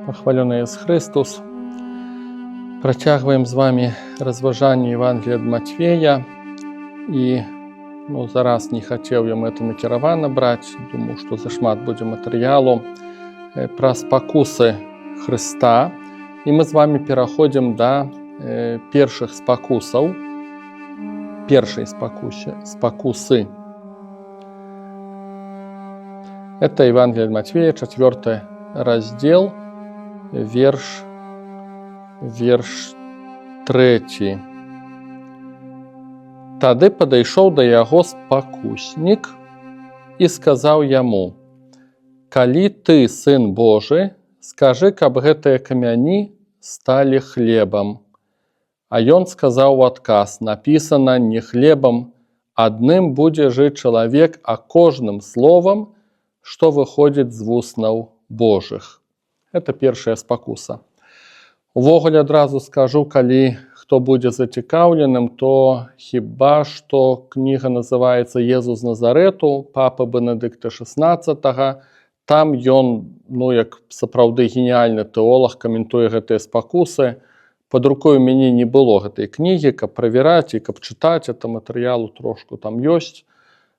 Пахваленый Иисус Христос. Працягваем з вами разважанне Евангелия ад Матвея. І зараз не хацеў я гэта накіравана браць. Думаю, што зашмат будзе матэрыялу пра спакусы Хрыста. І мы з вами пераходзім да першых спакусаў. Першай спакусы. Это Евангелие ад Матвея, 4 раздел, верш 3. Тады падышоў да яго спакуснік і сказаў яму: «Калі ты сын Божы, скажы, каб гэтыя камяні сталі хлебам». А ён сказаў у адказ: «Напісана, не хлебам адным будзе жыць чалавек, а кожным словам, што выходзіць з вуснаў Божых». Это першая спакуса. Увогуле адразу скажу, калі хто будзе зацікаўленым, то хіба што кніга называецца «Езус з Назарэту» папы Бенедыкта XVI. Там ён, як сапраўды геніальны тэолог, каментуе гэтыя спакусы. Пад рукой у мяне не было гэтай кнігі, каб правяраць і каб чытаць, это матэрыялу трошку там ёсць.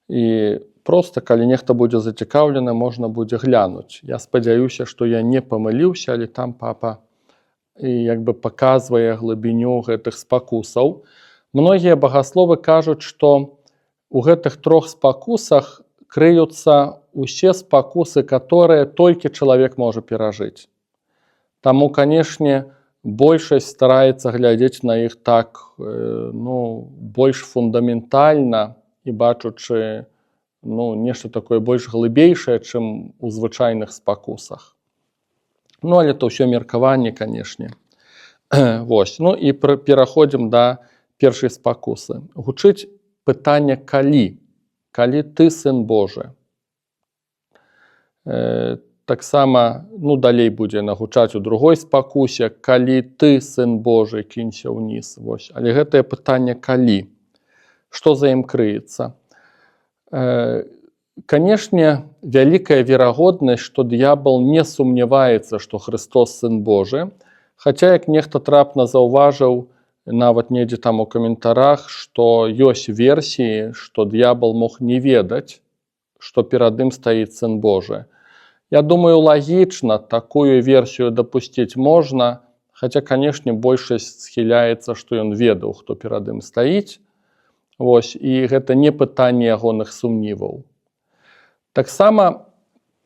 І проста, калі нехта будзе зацікаўлены, можна будзе глянуць. Я спадзяюся, што я не памыліўся, але там папа паказвае глыбіню гэтых спакусаў. Многія багасловы кажуць, што у гэтых трох спакусах крыюцца усе спакусы, которые толькі чалавек можа перажыць. Таму, канешне, большасць стараецца глядзець на іх так, больш фундаментальна і бачучы нешта такое больш глыбейшае, чым у звычайных спакусах. Але то ўсё меркаванне, канешне. Вось. І пераходзім да першай спакусы. Гучыць пытанне «калі». Калі ты сын Божы. Таксама, далей будзе нагучаць у другой спакусе: «Калі ты сын Божы, кінься ўніз». Вось. Але гэтае пытанне «калі». Што за ім крыецца? Канешне, вялікая верагоднасць, што д'ябал не сумняваецца, што Христос сын Божы, хаця, як нехта трапна заўважыў, нават недзе там у каментарах, што ёсць версіі, што д'ябал мог не ведаць, што перад ім стаіць сын Божы. Я думаю, лагічна такую версію дапусціць можна, хаця, канешне, большасць схіляецца, што ён ведаў, хто перад ім стаіць. Вось, і гэта не пытанне ягоных сумніваў. Таксама,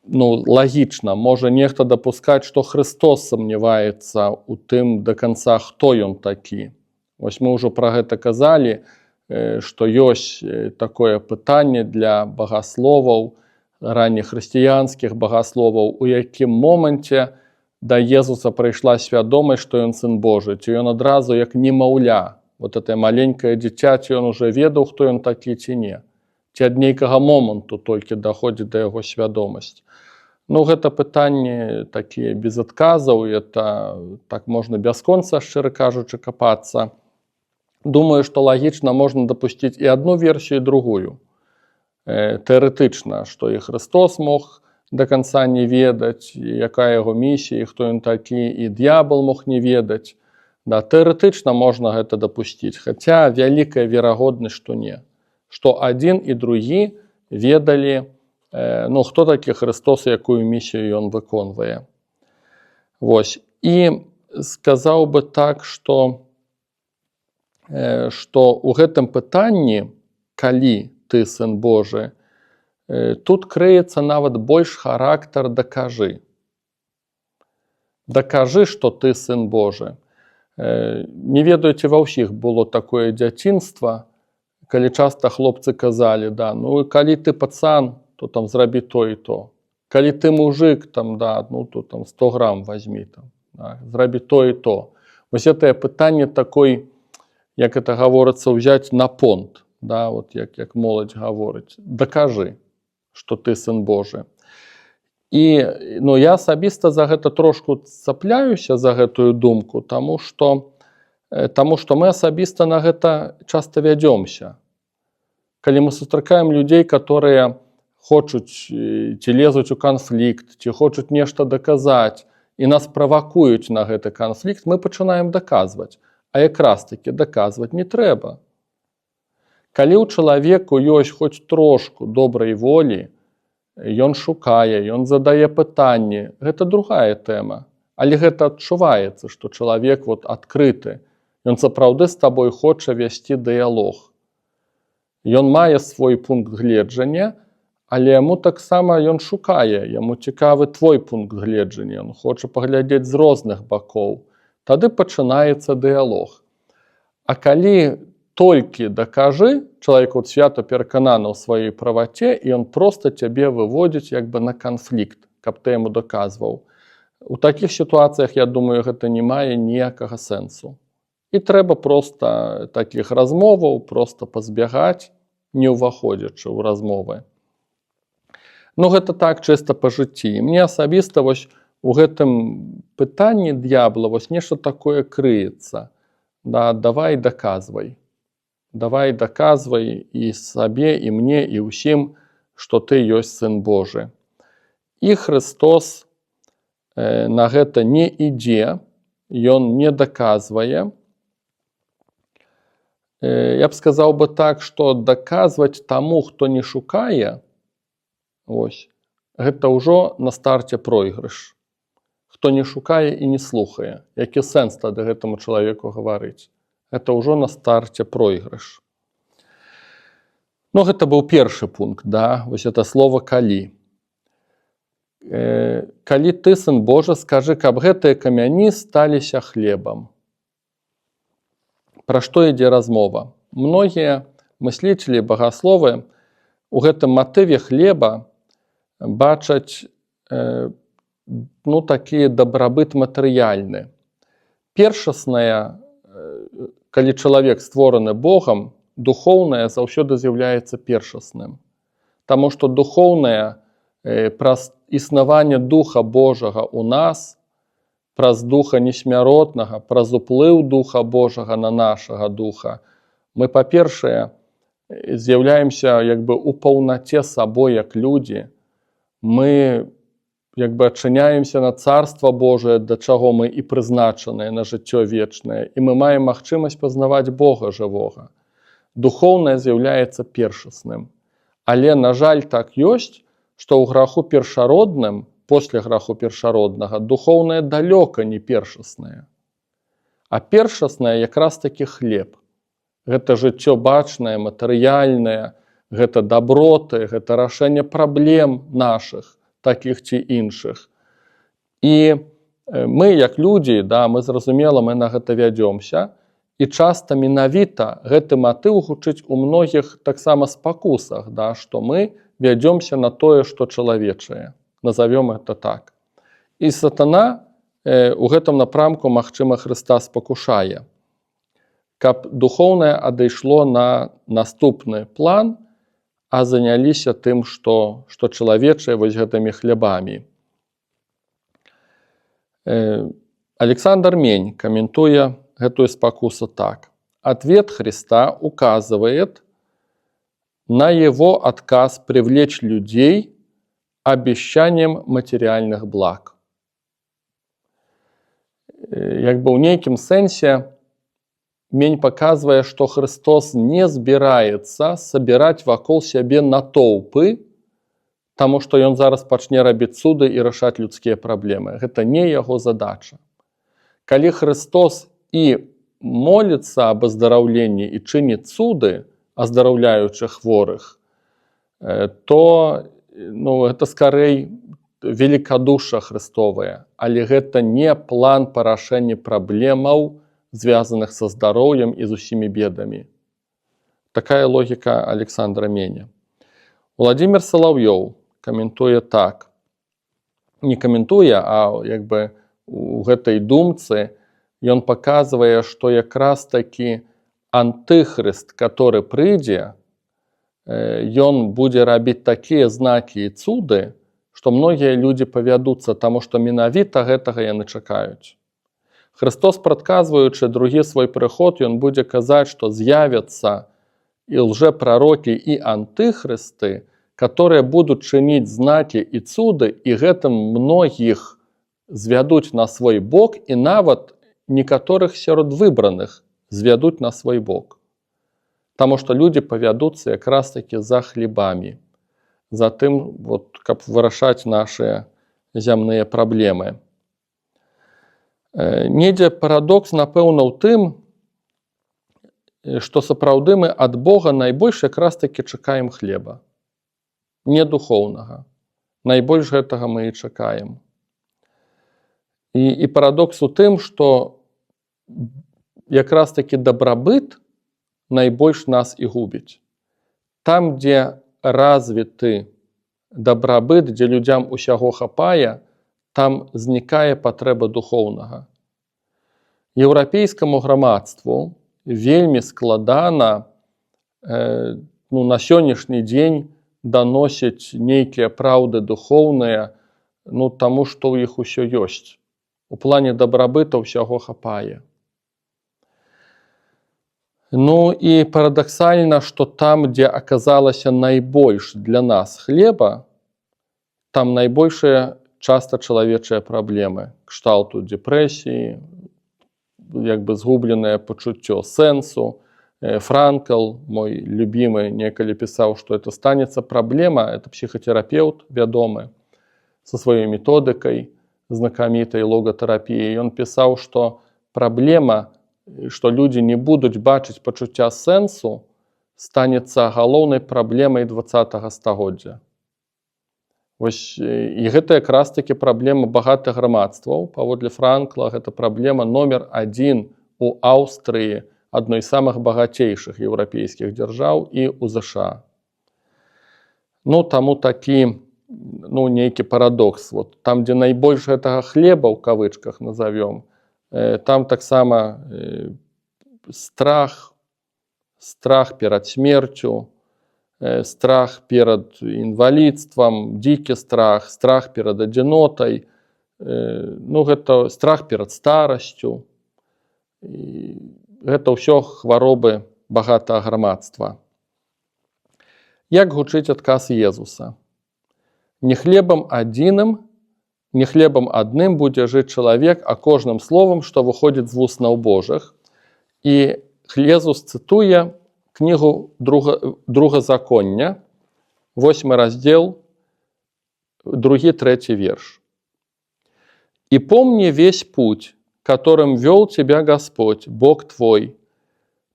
лагічна, можа нехта дапускаць, што Христос сумняваецца ў тым да канца, хто ён такі. Вось мы ўжо пра гэта казалі, што ёсць такое пытанне для багасловаў, раннехрысціянскіх багасловаў, у якім моманце да Езуса прыйшла свядомасць, што ён сын Божы, ці ён адразу як немаўля. Вот это маленькае дзіця, ці ён уже ведаў, хто ён такі, ці не. Ці ад нейкага моманту толькі даходзіць да яго свядомасць. Гэта пытанне такія без адказаў, это так можна бясконца, шчыра кажучы, капацца. Думаю, што лагічна можна дапусціць і адну версію, і другую. Тэарэтычна, што і Христос мог да канца не ведаць, якая яго місія, хто ён такі, і д'ябал мог не ведаць. Тэарэтычна можна гэта дапусціць, хаця вялікая верагоднасць, што не. Што адзін і другі ведалі, хто такі Христос і якую місію ён выконвае. Вось. І сказаў бы так, што ў гэтым пытанні, калі ты сын Божы, тут крыецца нават больш характар «дакажы». Дакажы, што ты сын Божы. Не ведаю, ці ва ўсіх было такое дзяцінства, калі часта хлопцы казалі: калі ты пацан, то там зрабі то і то. Калі ты мужик, то 100 грам возьми, зрабі то і то. Вось гэтае пытанне такой, як это гаворыцца, ўзяць на понт, як моладзь гаворыць. Дакажы, што ты сын Божы. І я асабіста за гэта трошку цапляюся, за гэтую думку, таму што мы асабіста на гэта часта вядзёмся. Калі мы сустракаем людзей, которые хочуць ці лезуць у канфлікт, ці хочуць нешта даказаць, і нас правакуюць на гэты канфлікт, мы пачынаем даказваць. А якраз такі даказваць не трэба. Калі ў чалавеку ёсць хоць трошку добрай волі, ён шукае, ён задае пытанні, гэта другая тэма. Але гэта адчуваецца, што чалавек адкрыты, ён сапраўды з табой хоча весці дыялог. Ён мае свой пункт гледжання, але яму таксама ён шукае, яму цікавы твой пункт гледжання, ён хоча паглядзець з розных бакоў. Тады пачынаецца дыялог. А калі толькі дакажы, чалавек свята перакананы ў сваёй праваце, і ён проста цябе выводзіць на канфлікт, каб ты яму даказваў. У такіх сітуацыях, я думаю, гэта не мае ніякага сэнсу. І трэба проста такіх размоваў проста пазбягаць, не ўваходзячы ў размовы. Гэта так чыста па жыцці. Мне асабіста у гэтым пытанні д'ябла нешта такое крыецца. Давай даказвай. Давай даказвай і сабе, і мне, і ўсім, што ты ёсць Сын Божы. І Христос на гэта не ідзе, ён не даказвае. Я б сказаў бы так, што даказваць таму, хто не шукае, гэта ўжо на старце пройгрыш. Хто не шукае і не слухае, які сэнс тады гэтаму чалавеку гаварыць? Гэта ўжо на старце пройгрыш. Гэта быў першы пункт, это слово «калі». Калі ты, Сын Божы, скажы, каб гэтыя камяні сталіся хлебам. Пра што ідзе размова? Многія мысліцелі, багасловы у гэтым матыве хлеба бачаць такі дабрабыт матэрыяльны. Першаснае, калі чалавек створаны Богам, духоўнае заўсёды з'яўляецца першасным. Таму што духоўнае праз існаванне Духа Божага ў нас, праз Духа несмяротнага, праз уплыў Духа Божага на нашага Духа, мы, па-першае, з'яўляемся у паўнаце сабой як людзі. Мы адчыняемся на Царства Божае, да чаго мы і прызначаныя на жыццё вечнае, і мы маем магчымасць пазнаваць Бога жывога. Духоўнае з'яўляецца першасным. Але, на жаль, так ёсць, што ў граху першародным, после граху першароднага, духоўнае далёка не першаснае. А першаснае якраз такі хлеб. Гэта жыццё бачнае, матэрыяльнае, гэта даброты, гэта рашэнне праблем нашых, такіх ці іншых. І мы, як людзі, мы зразумела, мы на гэта вядзёмся, і часта менавіта гэты матыў гучыць у многіх таксама спакусах, што мы вядзёмся на тое, што чалавечае. Назовём гэта так. І сатана у гэтым напрамку, магчыма, Хрыста спакушае. Каб духоўнае адышло на наступны план, а заняліся тым, што чалавечае гэтымі хлебамі. Александр Мень комментуя эту спокусу так. Ответ Христа указывает на его отказ привлечь людей обещанием материальных благ. У нейкім сэнсе Мень показывае, што Христос не збіраецца сабіраць вакол сябе натоўпы, таму што ён зараз пачне рабіць цуды і рашаць людскія праблемы. Гэта не яго задача. Калі Христос і моліцца аб аздараўленні і чыніць цуды, аздараўляючы хворых, то гэта скарэй великодушие Христовое, але гэта не план па рашэнні праблемаў, звязанных со здоровьем и с усімі бедами. Такая логика Александра Меня. Владимир Соловьев комментуе так. Не комментуе, а у гэтай думцы ён показывае, што якраз таки антыхрыст, который прыйдзе, ён будзе рабіць такія знакі і цуды, што многія людзі павядуцца, таму што менавіта гэтага яны чакаюць. Христос, прадказваючы другі свой прыход, ён будзе казаць, што з'явяцца і лжэпрарокі, і антыхрысты, которые будуць чыніць знакі і цуды, і гэтым многіх звядуць на свой бок, і нават некаторых сярод выбраных звядуць на свой бок. Таму што людзі павядуцца якраз такі за хлебамі, за тым, каб вырашаць нашыя зямныя праблемы. Недзе парадокс, напэўна, у тым, што сапраўды мы ад Бога найбольш якраз такі чакаем хлеба, не духоўнага. Найбольш гэтага мы і чакаем. І парадокс у тым, што якраз такі дабрабыт найбольш нас і губіць. Там, дзе развіты дабрабыт, дзе людзям усяго хапае, там знікае патрэба духоўнага. Еўрапейскаму грамадству вельмі складана на сённяшні дзень даносіць нейкія праўды духоўныя, таму што ў іх усё ёсць. У плане дабрабыта ўсяго хапае. І парадаксальна, што там, дзе аказалася найбольш для нас хлеба, там найбольшыя часта чалавечыя праблемы, кшталту дэпрэсіі, згубленае пачуццё сэнсу. Франкл, мой любимый, некалі пісаў, што это станецца праблема, это псіхатэрапеўт вядомы, са сваёй методыкай знакамітай логатэрапіі. Ён пісаў, што праблема, што людзі не будуць бачыць пачуцця сэнсу, станецца галоўнай праблемай 20-го стагоддзя. І гэта якраз такі праблема багатых грамадстваў. Паводле Франкла, гэта праблема номер 1 у Аўстрыі, адной з самых багацейшых еўрапейскіх дзяржаў, і ў ЗША. Таму такі, нейкі парадокс. Там, дзе найбольш гэтага хлеба, ў кавычках назовём, там таксама страх перад смерцю, страх перад інвалідствам, дзікі страх перад адзінотай, гэта страх перад старасцю. Гэта ўсё хваробы багатага грамадства. Як гучыць адказ Езуса? Не хлебам адным будзе жыць чалавек, а кожным словам, што выходзіць з вуснаў Божых. І Езус цытуе кнігу Другазаконня, 8 раздзел, 2-3 верш. «И помни весь путь, которым вел тебя Господь, Бог твой,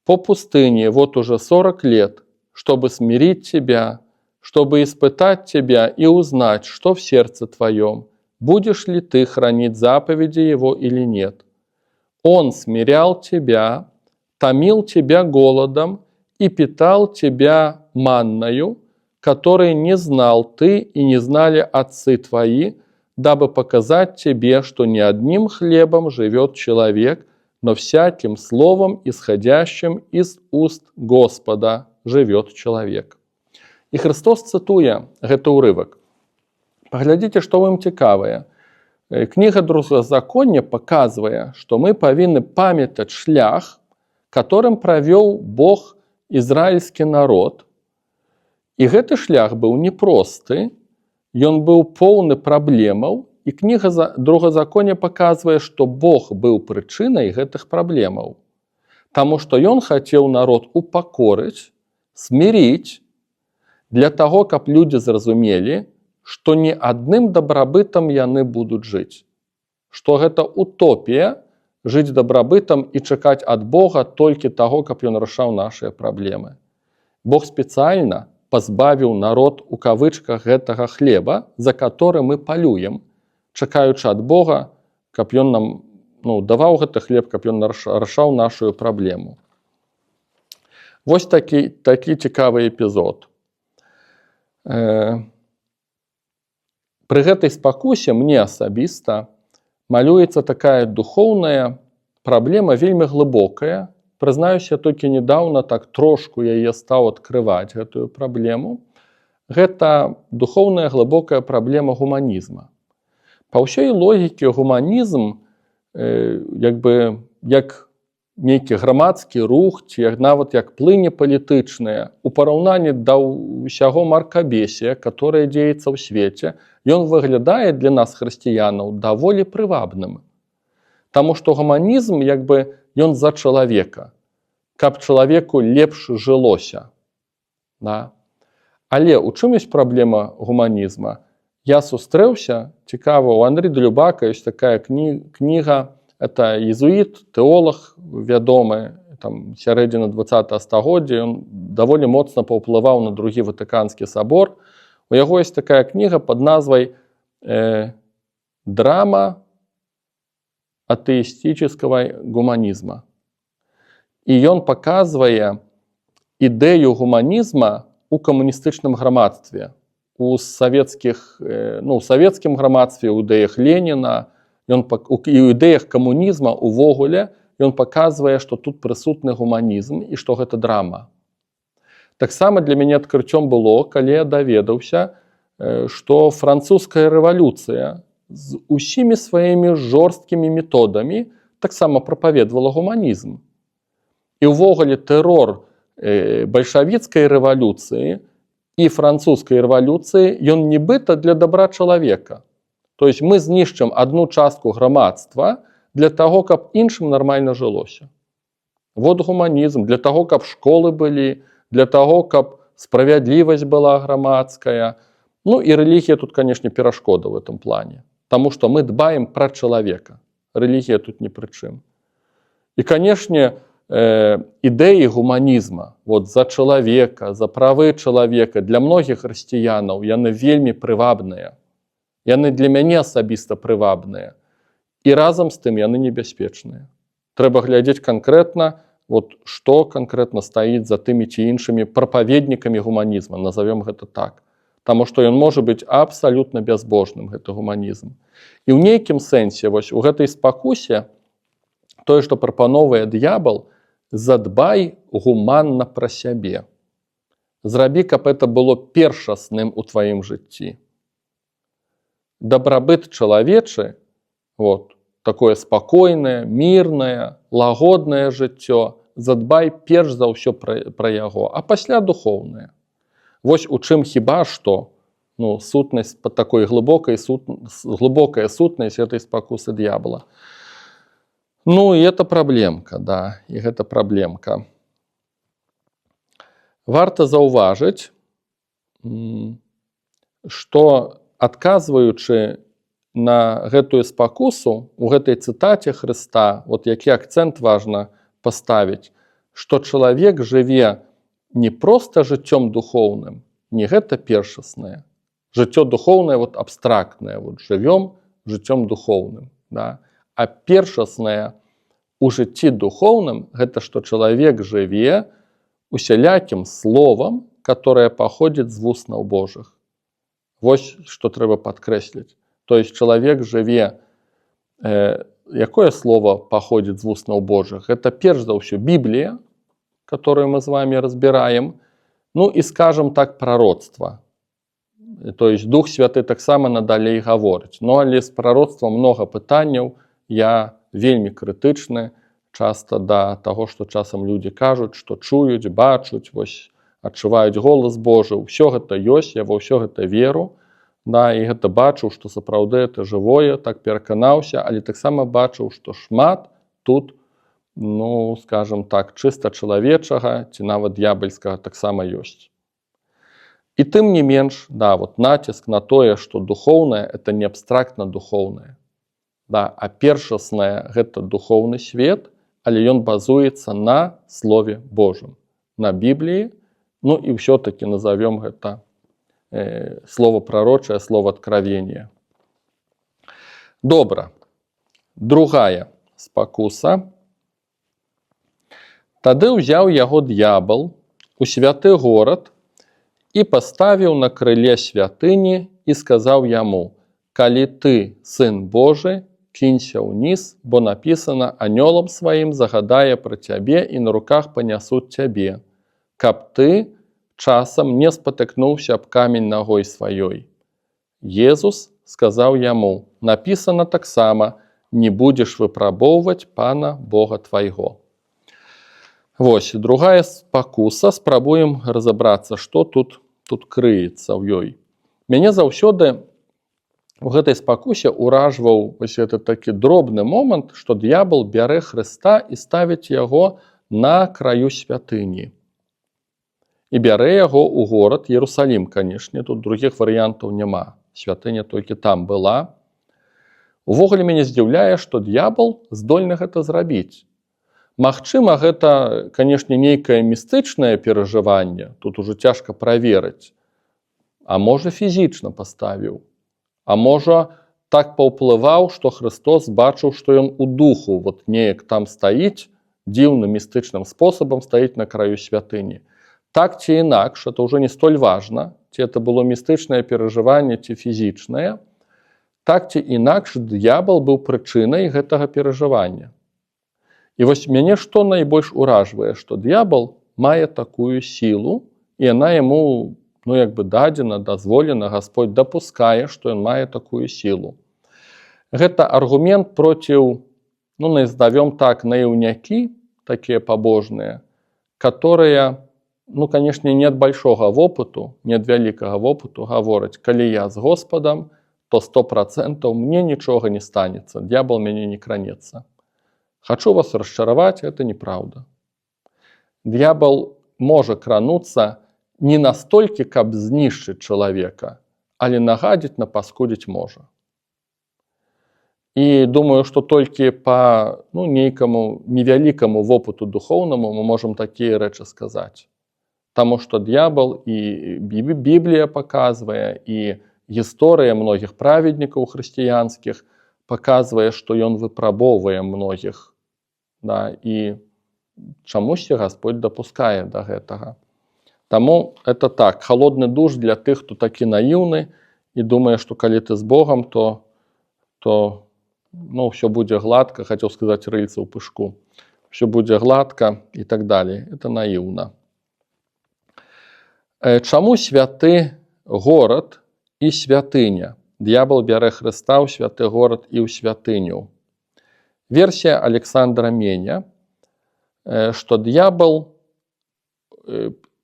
по пустыне уже 40 лет, чтобы смирить тебя, чтобы испытать тебя и узнать, что в сердце твоем, будешь ли ты хранить заповеди Его или нет. Он смирял тебя, томил тебя голодом и питал тебя манною, которой не знал ты и не знали отцы твои, дабы показать тебе, что не одним хлебом живет человек, но всяким словом, исходящим из уст Господа, живет человек». І Христос цытуе гэты ўрывак. Паглядзіце, што ў ім цікавае. Кніга Другазаконня паказвае, што мы павінны памятаць шлях, которым правёў Бог ізраільскі народ. І гэты шлях быў непросты, ён быў поўны праблемаў, і кніга Другазаконня паказвае, што Бог быў прычынай гэтых праблемаў. Таму што ён хацеў народ упакорыць, смиріць, для таго, каб людзі зразумелі, што не адным дабрабытам яны будуць жыць. Што гэта утопія, жыць дабрабытам і чакаць ад Бога толькі таго, каб ён рашаў нашыя праблемы. Бог спецыяльна пазбавіў народ у кавычках гэтага хлеба, за который мы палюем, чакаючы ад Бога, каб ён нам даваў гэты хлеб, каб ён рашаў нашу праблему. Вось такі цікавы эпізод. Пры гэтай спакусе мне асабіста малюецца такая духоўная праблема, вельмі глыбокая. Прызнаюся, толькі недаўна так трошку яе стаў адкрываць, гэтую праблему. Гэта духоўная глыбокая праблема гуманізма. Па ўсёй логіке гуманізм, як нейкі грамадскі рух, ці нават як плыні палітычныя, у параўнанні да ўсяго маркабесія, которое дзеецца ў свеце, ён выглядае для нас, хрысціянаў, даволі прывабным. Таму што гуманізм, як бы, ён за чалавека, каб чалавеку лепш жылося. Да? Але ў чым ёсць праблема гуманізма? Я сустрэўся, цікава, у Андры Делюбака ёсць такая кніга, это езуіт, тэолог вядомы, там, сярэдзіна 20-го стагоддзя, ён даволі моцна паўплываў на другі Ватыканскі сабор. У яго ёсць такая кніга пад назвай «Драма атеістычнага гуманізма». І ён паказвае ідэю гуманізма у камуністычным грамадстве, у савецкім грамадстве, у ідэях Леніна, і ў ідэях камунізма увогуле ён паказвае, што тут прысутны гуманізм і што гэта драма. Таксама для мяне адкрыццём было, калі я даведаўся, што французская рэвалюцыя з усімі сваімі жорсткімі методамі таксама прапаведавала гуманізм. І ўвогуле тэрор бальшавіцкай рэвалюцыі і французскай рэвалюцыі, ён нібыта для дабра чалавека. То есть мы знішчым одну частку грамадства для того, каб іншым нармальна жылося. Вот гуманізм, для того, каб школы былі, для того, каб справядлівасць была грамадская. Ну і рэлігія тут, конечно, перашкода в этом плане. Таму што мы дбаем пра чалавека. Рэлігія тут ні пры чым. І, конечно, ідэі гуманізма, вот за чалавека, за правы чалавека, для многіх хрысціянаў яны вельмі прывабныя. Яны для мяне асабіста прывабныя. І разам з тым яны небяспечныя. Трэба глядзець канкрэтна, вот, што канкрэтна стаіць за тымі ці іншымі прапаведнікамі гуманізма, назовем гэта так. Таму што ён можа быць абсалютна бязбожным, гэта гуманізм. І ў нейкім сэнсе, вось, у гэтай спакусе, тое, што прапановвае д'ябал, задбай гуманна пра сябе. Зрабі, каб это было першасным у тваім жыцці. Дабрабыт чалавечы, вот, такое спакойнае, мірнае, лагоднае жыццё, задбай перш за ўсё пра яго, а пасля духоўнае. Вось у чым хіба што, сутнасць, такой глыбокая сутнасць этой спакусы д'ябала. Ну, і это праблемка, да, і гэта праблемка. Варта заўважыць, што адказваючы на гэтую спакусу, у гэтай цытаце Хрыста, вот які акцэнт важна паставіць, што чалавек жыве не проста жыццём духоўным, не гэта першаснае. Жыццё духоўнае, вот абстрактнае, вот жывём жыццём духоўным, да? А першаснае у жыцці духоўным гэта што чалавек жыве усялякім словам, которое паходзіць з вуснаў Божых. Вось што трэба падкрэсліць. То есть чалавек жыве, якое слово паходзіць з вуснаў Божых? Гэта перш за ўсё Біблія, которую мы з вами разбіраем, ну і, скажем так, прароцтва. То есть Дух Святы таксама надалей гаворыць. Ну, але з прароцтвам многа пытанняў, я вельмі крытычны часта да таго, што часам людзі кажуць, што чуюць, бачуць, вось, адчуваюць голас Божы. Усё гэта ёсць, я ва ўсё гэта веру, да, і гэта бачыў, што сапраўды это жывое, так пераканаўся, але таксама бачыў, што шмат тут, ну, скажем так, чыста чалавечага, ці нават д'ябальскага таксама ёсць. І тым не менш, да, вот націск на тое, што духоўнае, это не абстрактна духоўнае. Да, а першаснае гэта духоўны свет, але ён базуецца на Слове Божым, на Бібліі, ну і ўсё-такі назовем гэта слово пророчае, слово откровения. Добра. Другая спакуса. Тады ўзяў яго д'ябал у святы горад і паставіў на крыле святыні і сказаў яму: «Калі ты, сын Божы, кінься ўніз, бо напісана, анёлам сваім загадае пра цябе і на руках панясуць цябе, каб ты часам не спатыкнуўся аб камень нагой сваёй». Езус сказаў яму: «Напісана таксама, не будзеш выпрабоўваць Пана Бога твайго». Вось, другая спакуса. Спрабуем разабрацца, што тут крыецца ў ёй. Мяне заўсёды у гэтай спакусе ўражваў вось гэты такі дробны момант, што д'ябал бярэ Хрыста і ставіць яго на краю святыні. І бярэ яго ў горад Іерусалім, канешне, тут другіх варыянтаў няма. Святыня толькі там была. Увогуле мяне здзіўляе, што д'ябал здольны гэта зрабіць. Магчыма, гэта, канешне, нейкае містычнае перажыванне, тут ужо цяжка праверыць. А можа, фізічна паставіў. А можа, так паўплываў, што Хрыстос бачыў, што ён у духу вот неяк там стаіць, дзіўным містычным спосабам стаіць на краю святыні. Так ці інакш, это ўжо не столь важна, ці это было містычнае перажыванне, ці фізічнае. Так ці інакш, д'ябал быў прычынай гэтага перажывання. І вось мяне што найбольш уражвае, што д'ябал мае такую сілу, і яна яму дадзена, дазволена, Гасподь дапускае, што ён мае такую сілу. Гэта аргумент проціў, назовём так, наіўнякі, такія пабожныя, которые, канешне, не ад большога вопыту, не ад вялікага вопыту гавораць, калі я з Господам, то 100% мне нічога не станецца, д'ябал мяне не кранецца. Хачу вас расчараваць, это неправда. Д'ябал можа крануцца не настолькі, каб знішчыць чалавека, але нагадзіць, напаскудзіць можа. І думаю, што толькі па нейкаму невялікаму вопыту духоўнаму мы можам такія рэчы сказаць. Таму што д'ябал і Біблія паказвае, і гісторыя многіх праведнікаў хрысціянскіх паказвае, што ён выпрабоўвае многіх. І чамусьці Гасподь дапускае да гэтага. Таму это так, халодны душ для тых, хто такі наіўны і думае, што калі ты з Богам, то ўсё будзе гладка, хацеў сказаць рыльца ў пышку. Усё будзе гладка і так далей. Это наіўна. Чаму святы горад і святыня? Д'ябал бярэ Хрыста ў святы горад і ў святыню. Версія Александра Меня, што д'ябал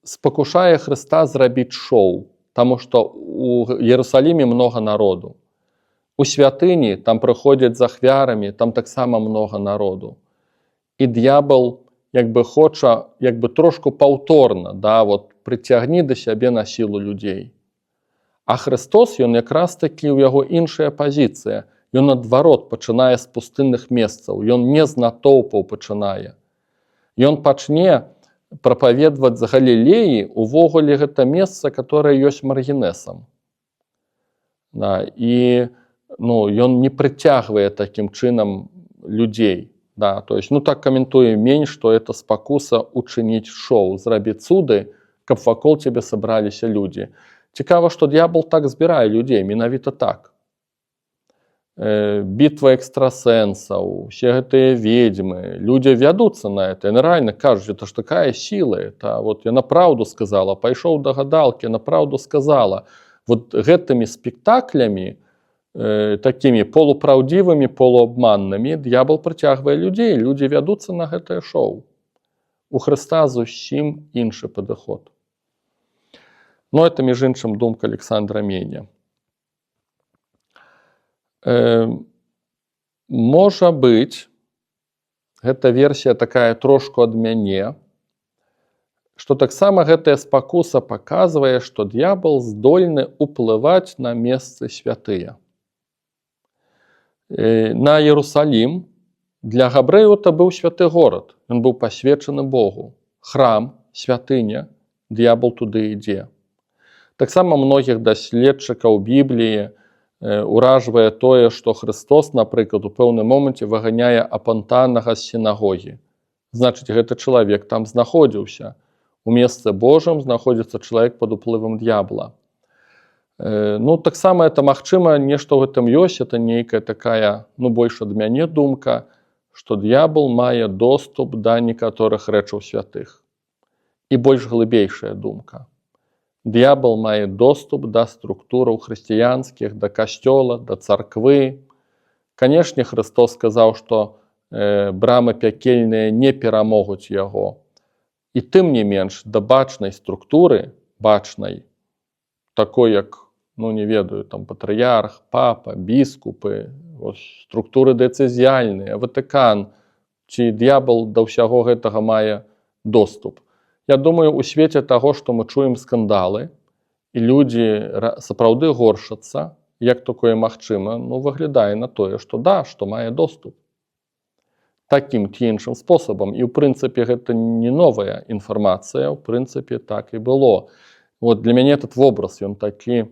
спакушае Хрыста зрабіць шоу, таму што ў Іерусаліме многа народу. У святыні там прыходзяць з ахвярамі, там таксама многа народу. І д'ябал хоча трошку паўторна, прыцягні да сябе на сілу людзей. А Хрыстос, ён якраз такі ў яго іншая пазіцыя. Ён адварот пачынае з пустынных месцаў, ён не з натоўпаў пачынае. Ён пачне прапаведваць з Галілеі, увогуле гэта месца, которое ёсць маргінесам. І ён не прыцягвае такім чынам людзей. То есть, так каментуе Мень, што это спакуса учыніць шоу, зрабіць цуды, каб вакол цябе сабраліся людзі. Цікава, што д'ябал так збірае людзей, менавіта так. Бітва экстрасэнсаў, усе гэтыя ведьмы, людзі вядуцца на это, яны рэальна кажуць, это ж такая сіла, яна праўду сказала, пайшоў да гадалкі, яна праўду сказала. Гэтымі спектаклямі, такімі полупраўдзівымі, полуабманнымі, д'ябал прыцягвае людзей, людзі вядуцца на гэтае шоу. У Хрыста зусім іншы падыход. Это, між іншым, думка Александра Меня. Можа быць, гэта версія такая трошку ад мяне, што таксама гэтая спакуса паказвае, што д'ябал здольны ўплываць на месцы святыя. На Іерусалім для габрэяў это быў святы горад, ён быў пасвечаны Богу. Храм, святыня, д'ябал туды ідзе. Таксама многіх даследчыкаў Бібліі уражвае тое, што Хрыстос, напрыклад, у пэўным моманце выганяе апантанага з сінагогі. Значыць, гэты чалавек там знаходзіўся. У месцы Божым знаходзіцца чалавек пад уплывам д'ябла. Таксама это магчыма, нешта ў гэтым ёсць, это нейкая такая, больш ад мяне думка, што д'ябал мае доступ да некаторых рэчаў святых. І больш глыбейшая думка. Д'ябал мае доступ да структураў хрысціянскіх, да касцёла, да царквы. Канешне, Хрыстос сказаў, што брамы пякельныя не перамогуць яго. І тым не менш, да бачнай структуры, бачнай, такой як, ну не ведаю, там патрыярх, папа, біскупы, структуры дэцызіяльныя, Ватыкан, ці д'ябал да ўсяго гэтага мае доступ. Я думаю, у свеце таго, што мы чуем скандалы, і людзі сапраўды горшацца, як такое магчыма, ну выглядае на тое, што да, што мае доступ. Такім ці іншым спосабам. І ў прынцыпе гэта не новая інфармацыя, ў прынцыпе так і было. Вот для мяне этот вобраз, ён такі,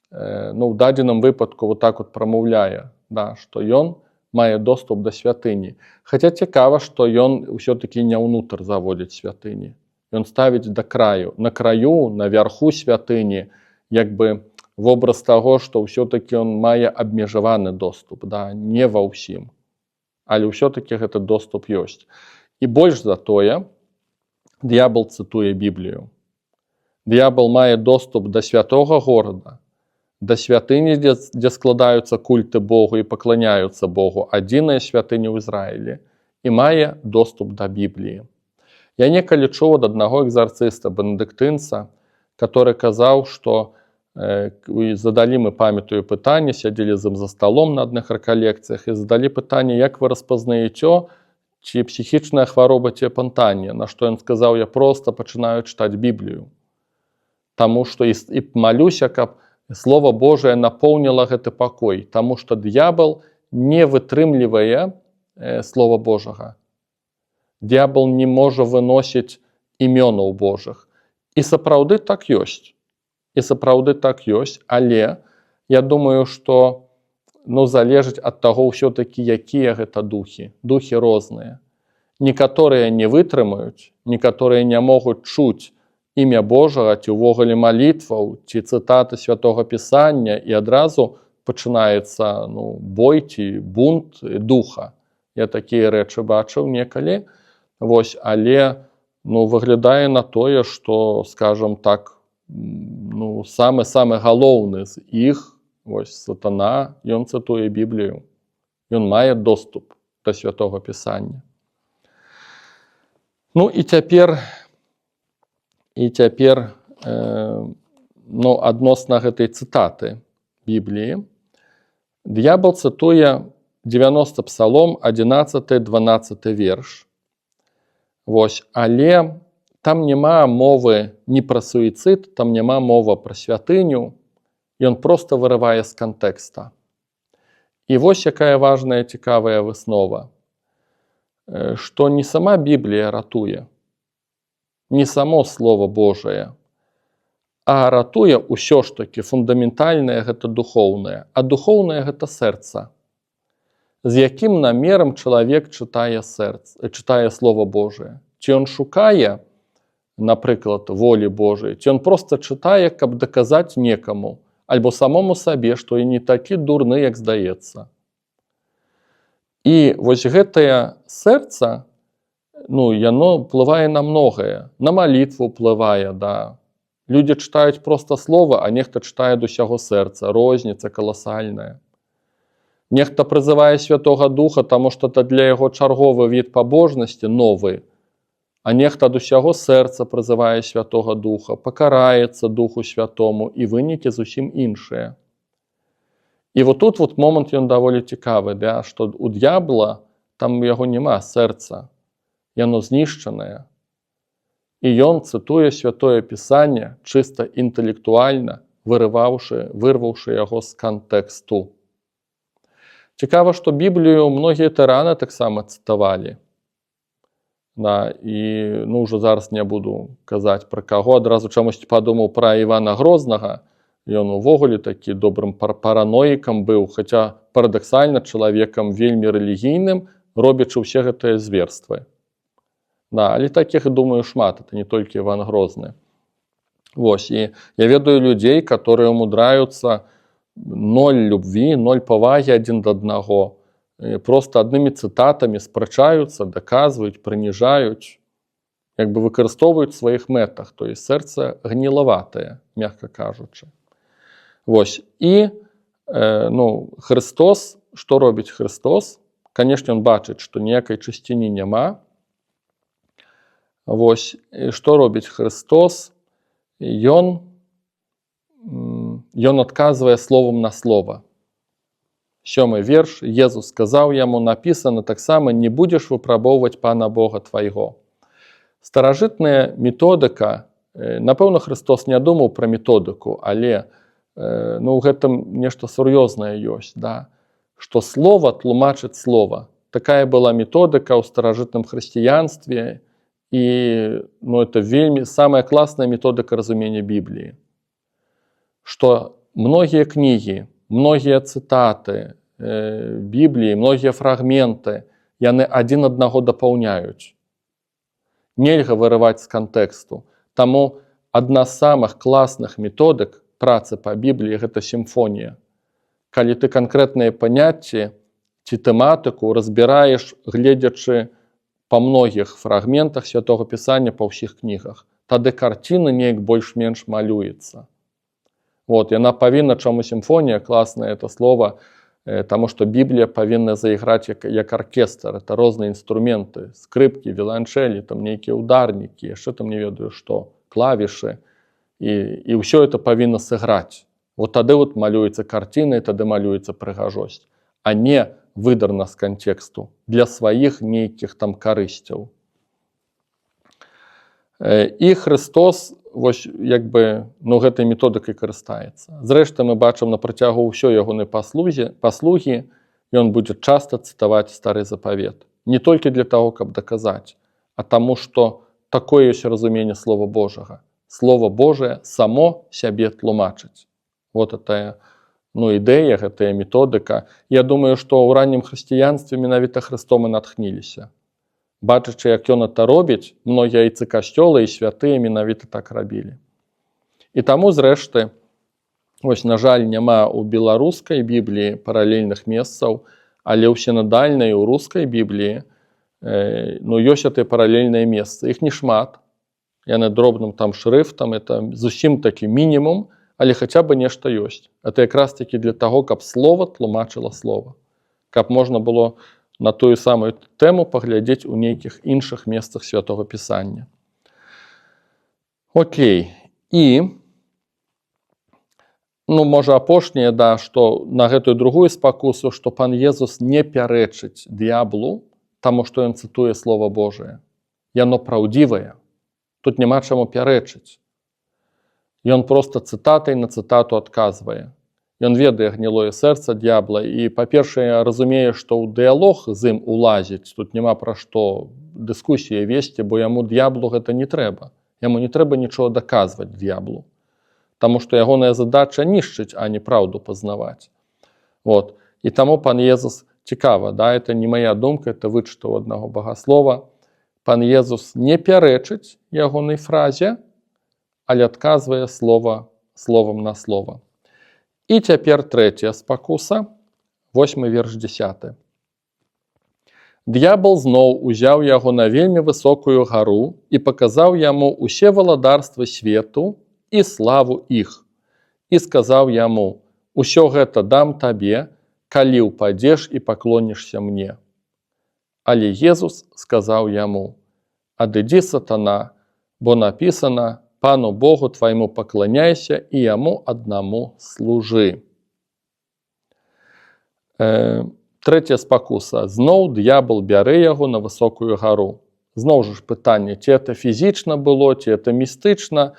ну, у дадзеным выпадку вот так вот прамаўляе, да, што ён мае доступ да святыні. Хаця цікава, што ён ўсё-такі не ўнутр заводзіць святыні. Ён ставіць да краю. На краю, на вярху святыні, як бы вобраз таго, што ўсё-такі ён мае абмежаваны доступ, да, не ва ўсім. Але ўсё-такі гэты доступ ёсць. І больш за тое, д'ябал цытуе Біблію. Д'ябал мае доступ да святога горада, да святыні, дзе складаюцца культы Богу і пакланяюцца Богу, адзіная святыня ў Ізраілі, і мае доступ да Бібліі. Я некалі чуў ад аднаго экзарцыста, бенедыктынца, который казаў, што задалі мы, памятаю, пытанне, сядзелі з ім за сталом на адных рэкалекцыях і задалі пытанне, як вы распазнаеце, ці псіхічная хвароба ці апантанне, на што ён сказаў, я проста пачынаю чытаць Біблію. Таму што і малюся, каб Слова Божае напоўніла гэты пакой, таму што д'ябал не вытрымлівае Слова Божага. Д'ябал не можа выносіць імёнаў Божых. І сапраўды так ёсць. І сапраўды так ёсць, але я думаю, што залежыць ад таго ўсё-такі, якія гэта духі. Духі розныя. Некаторыя не вытрымаюць, некаторыя не могуць чуць імя Божага, ці ўвогуле малітваў, ці цытаты Святога Пісання, і адразу пачынаецца бой ці бунт духа. Я такія рэчы бачыў некалі. Але выглядае на тое, што, скажам так, самы галоўны з іх, сатана, ён цытуе Біблію. Ён мае доступ да Святога Пісання. І цяпер адносна гэтай цытаты Бібліі. Д'ябал цытуе 90 псалом, 11-12 верш. Але там няма мовы не пра суіцыд, там няма мова пра святыню, ён проста вырывае з кантэкста. І вось якая важная, цікавая выснова, што не сама Біблія ратуе, не само Слово Божае, а ратуе ўсё ж такі фундаментальнае гэта духоўнае, а духоўнае гэта сэрца. З якім намерам чалавек чытае Слово Божае? Ці ён шукае, напрыклад, волі Божай, ці ён проста чытае, каб даказаць некаму, альбо самому сабе, што і не такі дурны, як здаецца. І вось гэтае сэрца, яно ўплывае на многае, на малітву ўплывае, да. Людзі чытаюць проста слова, а нехта чытае ад усяго сэрца, розніца каласальная. Нехта прызывае Святога Духа, таму што это для яго чарговы від пабожнасці, новы, а нехта ад усяго сэрца прызывае Святога Духа, пакараецца Духу Святому, і вынікі зусім іншыя. І тут момант ён даволі цікавы, што у д'ябла там у яго няма сэрца, яно знішчанае. І ён цытуе Святое Пісанне чыста інтэлектуальна, вырваўшы яго з кантэксту. Цікава, што Біблію многія тыраны таксама цытавалі. І ўжо зараз не буду казаць пра каго, адразу чамусьці падумаў пра Івана Грознага. Ён увогуле такі добрым параноікам быў, хаця парадаксальна чалавекам вельмі рэлігійным, робячы ўсе гэтыя зверствы. Але такіх, думаю, шмат, это не толькі Іван Грозны. І я ведаю людзей, которые умудраюцца ноль любві, ноль павагі адзін да аднаго. Просто аднымі цытатамі спрачаюцца, даказваюць, прыніжаюць, як бы выкарыстоўваюць у сваіх мэтах. То есть сэрца гнілаватае, мякка кажучы. І Христос, што робіць Христос? Канешне, ён бачыць, што ніякай чысціні няма. Вось, што робіць Христос? Ён адказвае словам на слова. 7 верш. Езус сказаў яму, напісана таксама, не будзеш выпрабоўваць Пана Бога твайго. Старажытная методыка, напэўна, Христос не думаў пра методыку, але у гэтым нешта сур'ёзнае ёсць, да? Што слова тлумачыць слова. Такая была методыка ў старажытным хрысціянстве, і это вельмі самая класная методыка разумення Бібліі. Што многія кнігі, многія цытаты Бібліі, многія фрагменты, яны адзін аднаго дапаўняюць. Нельга вырываць з кантэксту. Таму адна з самых класных методык працы па Бібліі – гэта сімфонія. Калі ты канкрэтныя паняцці ці тэматыку разбіраеш, гледзячы па многіх фрагментах Святога Пісання па ўсіх кнігах, тады карціна неяк больш-менш малюецца. Яна павінна, чаму сімфонія, класнае это слово, таму што Біблія павінна заіграць як аркестр. Это розныя інструменты, скрыпкі, віоланчэлі, там нейкія ударнікі, яшчэ там не ведаю што, клавішы. І ўсё это павінна сыграць. Тады малюецца карціна, і тады малюецца прыгажосць, а не выдарна з кантэксту для сваіх нейкіх там карысцяў. І Христос гэтай методыкай карыстаецца. Зрэшты, мы бачым на працягу ўсёй ягонай паслугі, ён будзе часта цытаваць Стары Запавет. Не толькі для таго, каб даказаць, а таму, што такое ёсць разуменне Слова Божага. Слово Божае само сябе тлумачыць. Гэтая ідэя, гэтая методыка. Я думаю, што ў раннім хрысціянстве менавіта Христом і натхніліся. Бачачы, як ён это робіць, многія айцы касцёла і святыя менавіта так рабілі. І таму, зрэшты, на жаль, няма ў беларускай Бібліі паралельных месцаў, але ў сінадальнай, у рускай Бібліі ёсць гэтыя паралельныя месцы. Іх не шмат. Яны дробным там шрыфтам, это зусім такі мінімум, але хаця бы нешта ёсць. Это якраз такі для таго, каб слова тлумачыла слова. Каб можна было на тую самую тэму паглядзець у нейкіх іншых месцах Святога Пісання. Окей. І, можа, апошняе, што на гэтую другую спакусу, што Пан Езус не пярэчыць д'яблу, таму што ён цытуе Слова Божае. Яно праўдзівае. Тут няма чаму пярэчыць. Ён проста цытатай на цытату адказвае. Ён ведае гнілое сэрца д'ябла і, па-першае, разумее, што ў дыялог з ім улазіць, тут няма пра што дыскусіі весці, бо яму д'яблу гэта не трэба. Яму не трэба нічого даказваць д'яблу. Таму што ягоная задача нішчыць, а не праўду пазнаваць. І таму Пан Езус, цікава, это не мая думка, это вычытаў аднаго багаслова, Пан Езус не пярэчыць ягонай фразе, але адказвае словам на слова. І цяпер трэцяя спакуса, 8 верш 10. Д'ябал зноў узяў яго на вельмі высокую гару і паказаў яму усе валадарствы свету і славу іх. І сказаў яму, усё гэта дам табе, калі ўпадзеш і паклонішся мне. Але Езус сказаў яму, адыдзі, сатана, бо напісана, Пану Богу твайму пакланяйся і яму аднаму служы. Трэцяя спакуса. Зноў д'ябал бярэ яго на высокую гару. Зноў жа пытанне, ці это фізічна было, ці это містычна.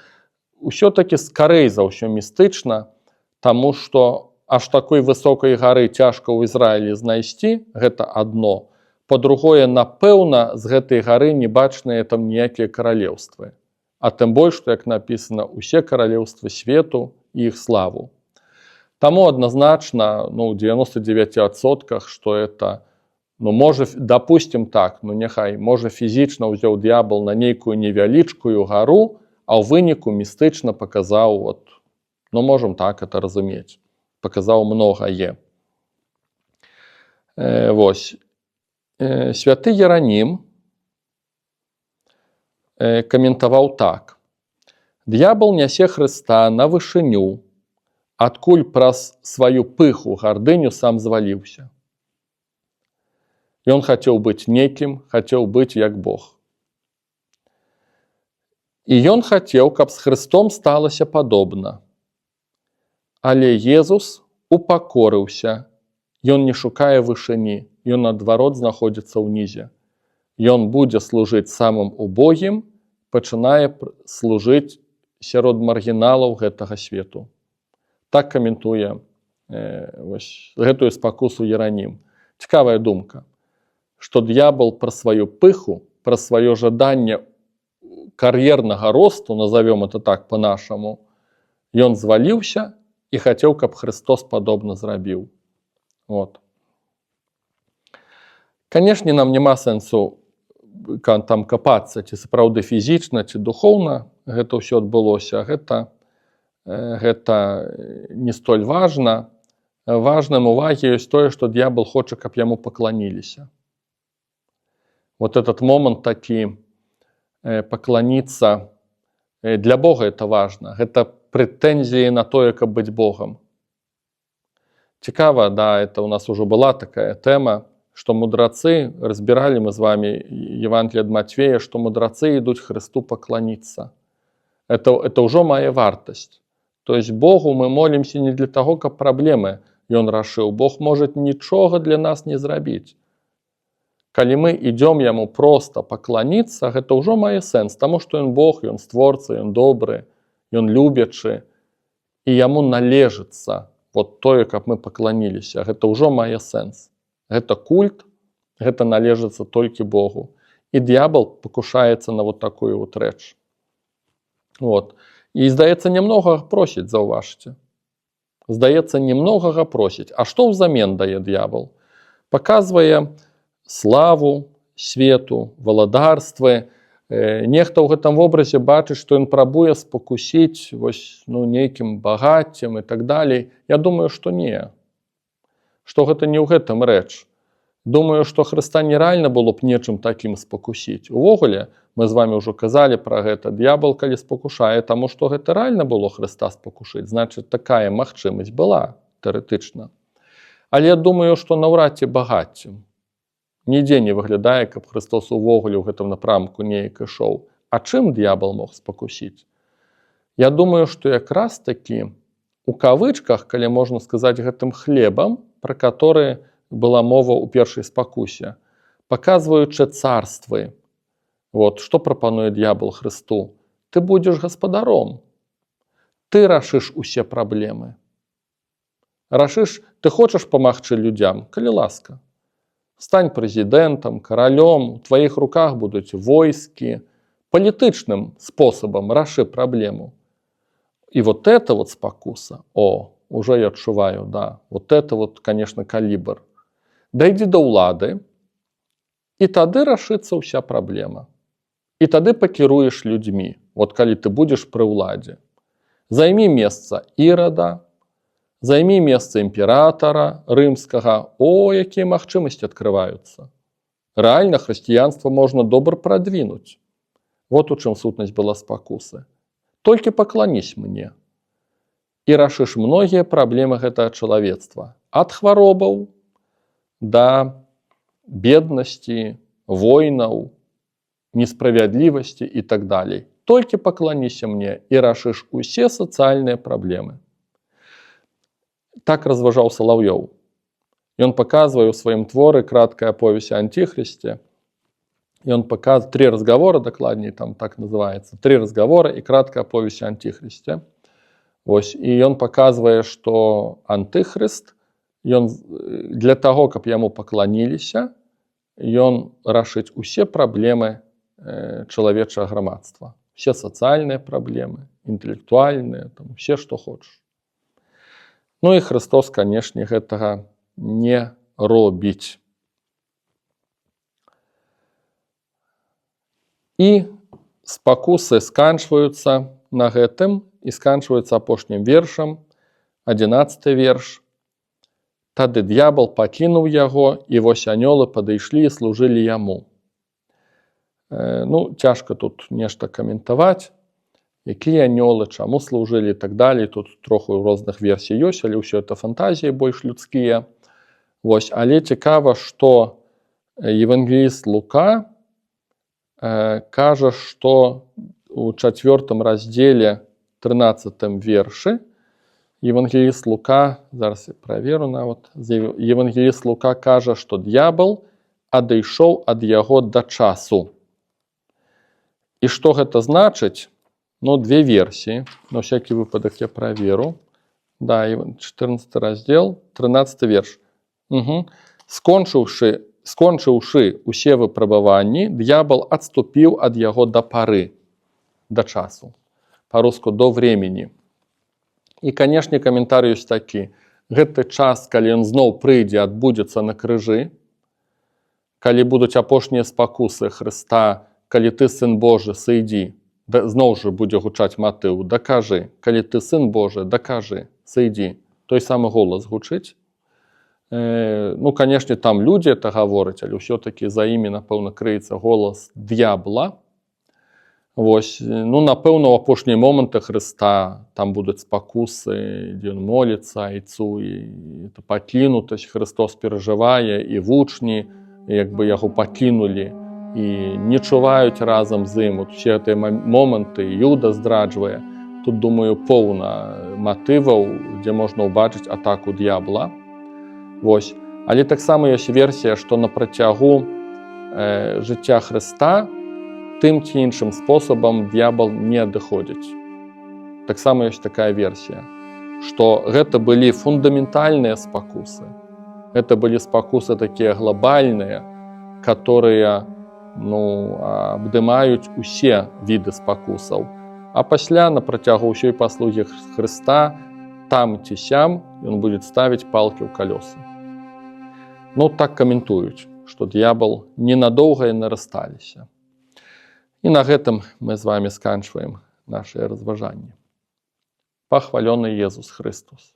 Усё-такі скарэй за ўсё містычна, таму што аж такой высокай гары цяжка ў Ізраілі знайсці, гэта адно. Па-другое, напэўна, з гэтай гары не бачныя там ніякія каралеўствы. А тым больш, што, як напісана, усе каралеўствы свету і іх славу. Таму адназначна, ў 99%, што это, можа, дапусцім так, няхай, можа, фізічна ўзяў д'ябал на нейкую невялічкую гару, а ў выніку містычна паказаў, можам так это разумець, паказаў многае. Святы Яранім каментаваў так. Д'ябал нясе Хрыста на вышыню, адкуль праз сваю пыху, гардыню сам зваліўся. Ён хацеў быць некім, хацеў быць як Бог. І ён хацеў, каб з Хрыстом сталася падобна. Але Езус упакорыўся. Ён не шукае вышыні, ён наадварот знаходзіцца ўнізе. Ён будзе служыць самым убогім, пачынае служыць сярод маргіналаў гэтага свету. Так каментуе гэтую спакусу Еранім. Цікавая думка, што д'ябал пра сваю пыху, пра сваё жаданне кар'ернага росту, назовем это так по-нашаму, ён зваліўся і хацеў, каб Христос падобна зрабіў. Вот. Канешне, нам няма сэнсу там капацца, ці сапраўды фізічна, ці духоўна гэта ўсё адбылося. Гэта не столь важна. Важным увагі ёсць тое, што д'ябал хоча, каб яму пакланіліся. Вот этот момент такі, поклониться для Бога это важно. Это претензии на то, как быть Богом. Цікаво, да, это у нас уже была такая тема, что мудрецы, разбирали мы с вами Евангелие от Матфея, что мудрецы идут Христу поклониться. Это уже моя вартость. То есть Богу мы молимся не для того, как проблемы он решил. Бог может ничего для нас не зрабіць. Калі мы ідём яму просто пакланіцца, гэта ўжо мае сэнс, таму што ён Бог, ён створца, ён добры, ён любячы, і яму належыцца вот тое, каб мы пакланіліся. Гэта ўжо мае сэнс. Гэта культ, гэта належыцца толькі Богу. І д'ябал пакушаецца на вот такую вот рэч. Вот. І, здаецца, немногага просіць, заўважце. Здаецца, немногага просіць. А што ўзамен дае д'ябал? Паказвае славу свету, валадарствы. Нехта ў гэтым вобразе бачыць, што ён прабуе спакусіць нейкім багаццем і так далей. Я думаю, што не. Што гэта не ў гэтым рэч. Думаю, што Хрыста нереальна было б нечым такім спакусіць. Увогуле, мы з вами ўжо казалі пра гэта, д'ябал калі спакушае, таму што гэта рэальна было Хрыста спакушыць, значыць, такая магчымасць была, тэарэтычна. Але я думаю, што наўрад ці багаццем. Нідзе не выглядае, каб Христос увогуле ў гэтым напрамку неяк ішоў. А чым д'ябал мог спакусіць? Я думаю, што якраз такі у кавычках, калі можна сказаць, гэтым хлебам, пра который была мова ў першай спакусе, паказваючы царствы. Вот, што прапануе д'ябал Христу? Ты будзеш гаспадаром. Ты рашыш усе праблемы. Рашыш, ты хочаш памагчы людзям? Калі ласка. Стань прэзідэнтам, каралём, у тваіх руках будуць войскі. Палітычным спосабам рашы праблему. И вот это вот спакуса, уже я адчуваю, да, вот это вот, конечно, калібр. Дайдзі да ўлады, і тады рашыцца ўся праблема. І тады пакіруеш людзьмі, вот калі ты будзеш пры ўладзе. Займі месца Ірада, займі месца імператара рымскага, якія магчымасці адкрываюцца. Рэальна хрысціянства можна добра прадвінуць. Вот у чым сутнасць была спакусы. Толькі пакланісь мне. І рашыш многія праблемы гэтага чалавецтва. Ад хваробаў да беднасці, войнаў, несправядлівасці і так далей. Толькі пакланіся мне і рашыш усе сацыяльныя праблемы. Так разважаў Салаўёў. Ён паказвае ў сваім творы краткая аповесць о Антихристе. Ён паказвае 3 разговора, дакладней, там так называецца, 3 разговора і краткая аповесць о Антихристе. Вось, і ён паказвае, што Антыхрыст, ён для таго, каб яму пакланіліся, ён рашыць усе праблемы чалавечага грамадства. Все сацыяльныя праблемы, інтэлектуальныя, там, усе, што хочаш. Ну і Христос, канешне, гэтага не робіць. І спакусы сканчваюцца на гэтым і сканчваюцца апошнім вершам, 11 верш. Тады д'ябал пакінуў яго, і вось анёлы падышлі і служылі яму. Ну, цяжка тут нешта каментаваць, якія анёлы, чаму служылі і так далей. Тут троху розных версій ёсць, але ўсё это фантазіі больш людскія. Вось, але цікава, што евангеліст Лука кажа, што у 4 разделе 13 вершы евангеліст Лука, зараз я праверу нават, евангеліст Лука кажа, што д'ябал адышоў ад яго да часу. І што гэта значыць? Ну, две версіі. На всякий выпадак я праверу. Да, 14 раздел, 13 верш. Угу. Скончыўшы усе выпрабаванні, д'ябал адступіў ад яго да пары, да часу. Па-руску до времени. І, канешне, каментар ёсць такі. Гэты час, калі ён зноў прыйдзе, адбудзецца на крыжы, калі будуць апошнія спакусы Хрыста, калі ты сын Божы, сыйдзі, зноў жа будзе гучаць матыў, дакажы, калі ты сын Божы, дакажы, сыйдзі. Той самы голас гучыць. Ну, канешне, там людзі это гавораць, але ўсё-такі за імі, напэўна, крыецца голас д'ябла. Вось, ну, напэўна, у апошнія моманты Хрыста там будуць спакусы, дзе ён моліцца, айцу, і пакінутасць, Христос перажывае, і вучні, як бы яго пакінулі, і не чуваюць разам з ім. Усе гэтыя моманты Юда здраджвае. Тут, думаю, поўна матываў, дзе можна ўбачыць атаку д'ябла. Вось. Але таксама ёсць версія, што на працягу жыцця Хрыста тым ці іншым спосабам д'ябал не адыходзіць. Таксама ёсць такая версія, што гэта былі фундаментальныя спакусы. Это былі спакусы такія глобальныя, которые, ну, абдымаюць усе віды спакусаў. А пасля на працягу ўсёй паслугі Хрыста там ці сям ён будзе ставіць палкі ў калёсы. Ну, так каментуюць, што д'ябал ненадоўга яны рассталіся. І на гэтым мы з вами сканчваем нашыя разважанні. Пахвалёны Езус Христос!